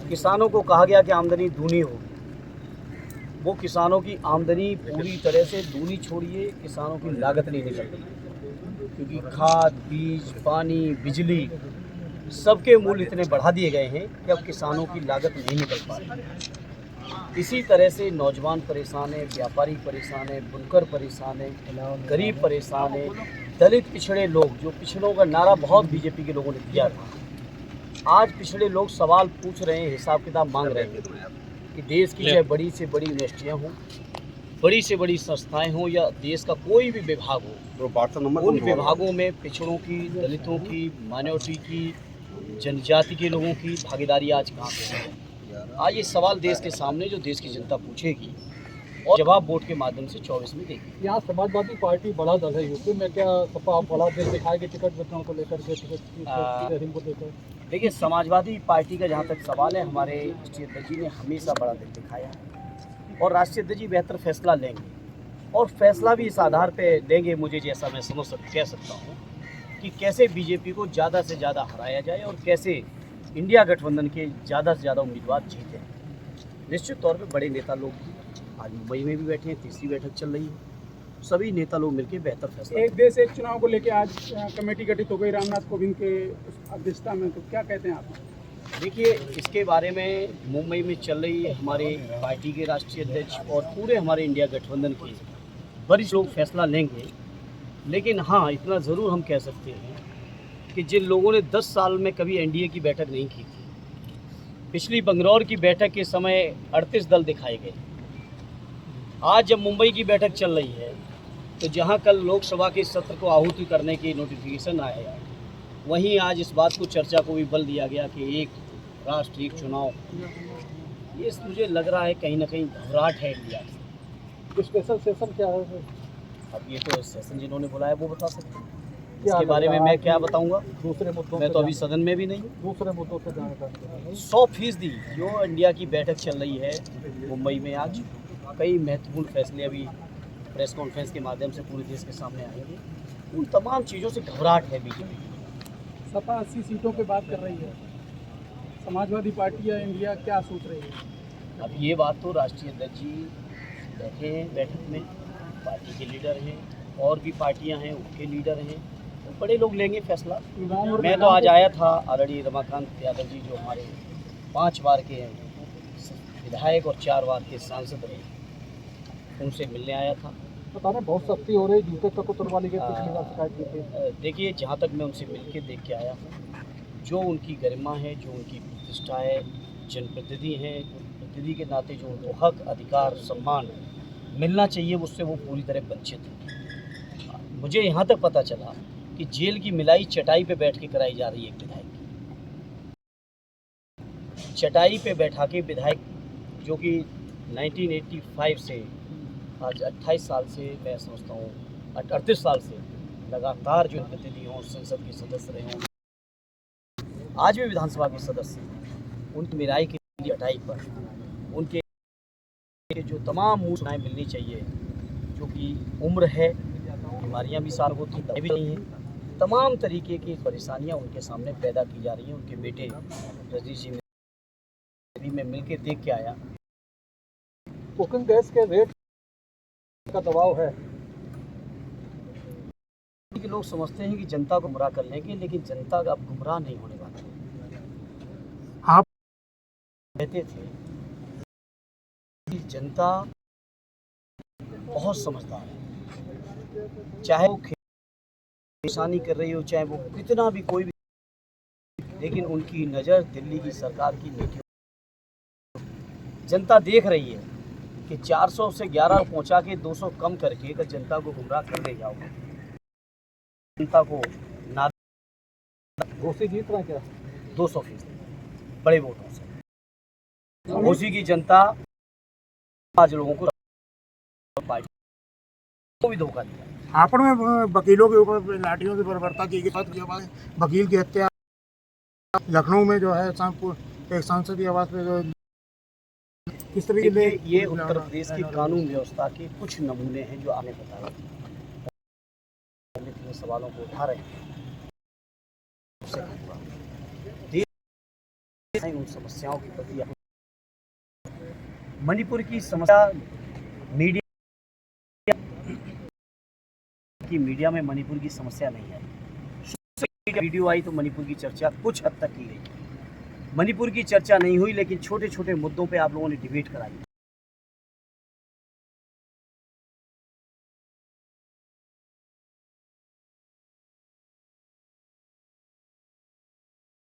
किसानों को कहा गया कि आमदनी दूनी होगी। वो किसानों की आमदनी पूरी तरह से दूनी छोड़िए, किसानों की लागत नहीं निकल रही, क्योंकि खाद, बीज, पानी, बिजली सबके मूल्य इतने बढ़ा दिए गए हैं कि अब किसानों की लागत नहीं निकल पा रही। इसी तरह से नौजवान परेशान है, व्यापारी परेशान है, बुनकर परेशान है, गरीब परेशान है, दलित पिछड़े लोग, जो पिछड़ों का नारा बहुत बीजेपी के लोगों ने दिया था, आज पिछड़े लोग सवाल पूछ रहे हैं, हिसाब किताब मांग रहे हैं कि देश की चाहे बड़ी से बड़ी यूनिवर्सिटियाँ हों, बड़ी से बड़ी संस्थाएं हों या देश का कोई भी विभाग हो, उन विभागों में पिछड़ों की, दलितों की, माइनॉरिटी की, जनजाति के लोगों की भागीदारी आज कहाँ पे है। आज ये सवाल देश के सामने जो देश की जनता पूछेगी और जवाब वोट के माध्यम से 24 में देगी। यहाँ समाजवादी पार्टी बड़ा दल है यूपी में, क्या सपा बड़ा दिल दिखाएगी टिकट वितरण को लेकर के, टिकट को लेकर? देखिए, समाजवादी पार्टी का जहाँ तक सवाल है, हमारे राष्ट्रीय अध्यक्ष जी ने हमेशा बड़ा दिल दिखाया है और राष्ट्रीय अध्यक्ष जी बेहतर फैसला लेंगे और फैसला भी इस आधार पे लेंगे, मुझे जैसा मैं कह सकता हूँ कि कैसे बीजेपी को ज़्यादा से ज़्यादा हराया जाए और कैसे इंडिया गठबंधन के ज़्यादा से ज़्यादा उम्मीदवार जीते। निश्चित तौर पे बड़े नेता लोग आज मुंबई में भी बैठे हैं, तीसरी बैठक चल रही है, सभी नेता लोग मिलकर बेहतर फैसला। एक देश एक चुनाव को लेकर आज कमेटी गठित हो गई रामनाथ कोविंद के अध्यक्षता में, तो क्या कहते हैं आप? देखिए, इसके बारे में मुंबई में चल रही है हमारे पार्टी के राष्ट्रीय अध्यक्ष और पूरे हमारे इंडिया गठबंधन के वरिष्ठ लोग फैसला लेंगे, लेकिन हाँ, इतना ज़रूर हम कह सकते हैं कि जिन लोगों ने 10 साल में कभी एनडीए की बैठक नहीं की थी, पिछली बंगलौर की बैठक के समय 38 दल दिखाए गए, आज जब मुंबई की बैठक चल रही है तो जहां कल लोकसभा के सत्र को आहुति करने की नोटिफिकेशन आया, वहीं आज इस बात को चर्चा को भी बल दिया गया कि एक राष्ट्र एक चुनाव। ये मुझे लग रहा है कहीं ना कहीं घबराहट है इंडिया की। स्पेशल सेशन क्या है? अब ये तो सेशन जिन्होंने बुलाया वो बता सकते हैं, क्या इसके बारे में मैं क्या बताऊंगा। दूसरे मुद्दों मैं तो अभी सदन में भी नहीं हूँ। दूसरे मुद्दों से जानकारी 100% जो इंडिया की बैठक चल रही है मुंबई में, आज कई महत्वपूर्ण फैसले अभी प्रेस कॉन्फ्रेंस के माध्यम से पूरे देश के सामने आएंगे। उन तमाम चीज़ों से घबराहट है बीजेपी। सपा 80 सीटों पे बात कर रही है, समाजवादी पार्टी या इंडिया क्या सोच रही है? अब ये बात तो राष्ट्रीय अध्यक्ष जी बैठे हैं बैठक में, पार्टी के लीडर हैं और भी पार्टियां हैं उनके लीडर हैं, तो बड़े लोग लेंगे फैसला। मैं तो आज आया था, आदरणीय रमाकांत यादव जी जो हमारे 5 बार के विधायक और 4 बार के सांसद रहे, उनसे मिलने आया था। पता नहीं बहुत सस्ती हो रही, जूते तक उतरवा ली गई, शिकायत की थी। देखिए, जहाँ तक मैं उनसे मिल के देख के आया हूँ, जो उनकी गरिमा है, जो उनकी प्रतिष्ठा है, जनप्रतिनिधि हैं, प्रतिनिधि के नाते जो उनको हक, अधिकार, सम्मान मिलना चाहिए, उससे वो पूरी तरह वंचित है। मुझे यहाँ तक पता चला कि जेल की मिलाई चटाई पे बैठ के कराई जा रही है। एक विधायक चटाई पे बैठा के, विधायक जो कि 1985 से आज 28 साल से, मैं समझता हूँ 38 साल से लगातार जो प्रतिनिधि हों, संसद के सदस्य रहे हों, आज भी विधानसभा के सदस्य, उनकी मिलाई की चटाई पर उनके जो तमाम मूल सुविधाएँ मिलनी चाहिए, जो कि उम्र है, बीमारियाँ भी साल होती हैं, भी नहीं हैं, तमाम तरीके की परेशानियाँ उनके सामने पैदा की जा रही हैं। उनके बेटे रजनीश जी भी मैं मिल के देख के आया। कुकिंग गैस के रेट का दबाव है कि लोग समझते हैं कि जनता को गुमराह कर लेंगे, लेकिन जनता का अब गुमराह नहीं होने वाला। आप कहते थे कि जनता बहुत समझदार है, चाहे वो किसानी कर रही हो, चाहे वो कितना भी कोई भी, लेकिन उनकी नज़र दिल्ली की सरकार की नीतियों, जनता देख रही है कि 400 से 11 पहुंचा के 200 कम करके अगर जनता को गुमराह कर ले जाओगे, जनता को ना घोषी जीत रहा क्या 200% बड़े वोटों से घोषी की जनता आज लोगों को पार्टी को भी धोखा दिया। हापुड़ में वकीलों के ऊपर लाठियों से बर्बरता की गई, वकील की हत्या, लखनऊ में जो है एक सांसद की आवाज़ पे जो किस तरीके से, ये उत्तर प्रदेश की कानून व्यवस्था के कुछ नमूने हैं जो आपने बताया, सवालों को उठा रहे हैं। समस्याओं के प्रति मणिपुर की समस्या मीडिया में मणिपुर की समस्या नहीं आई। वीडियो आई तो मणिपुर की चर्चा कुछ हद तक की गई। मणिपुर की चर्चा नहीं हुई, लेकिन छोटे छोटे मुद्दों पे आप लोगों ने डिबेट कराई।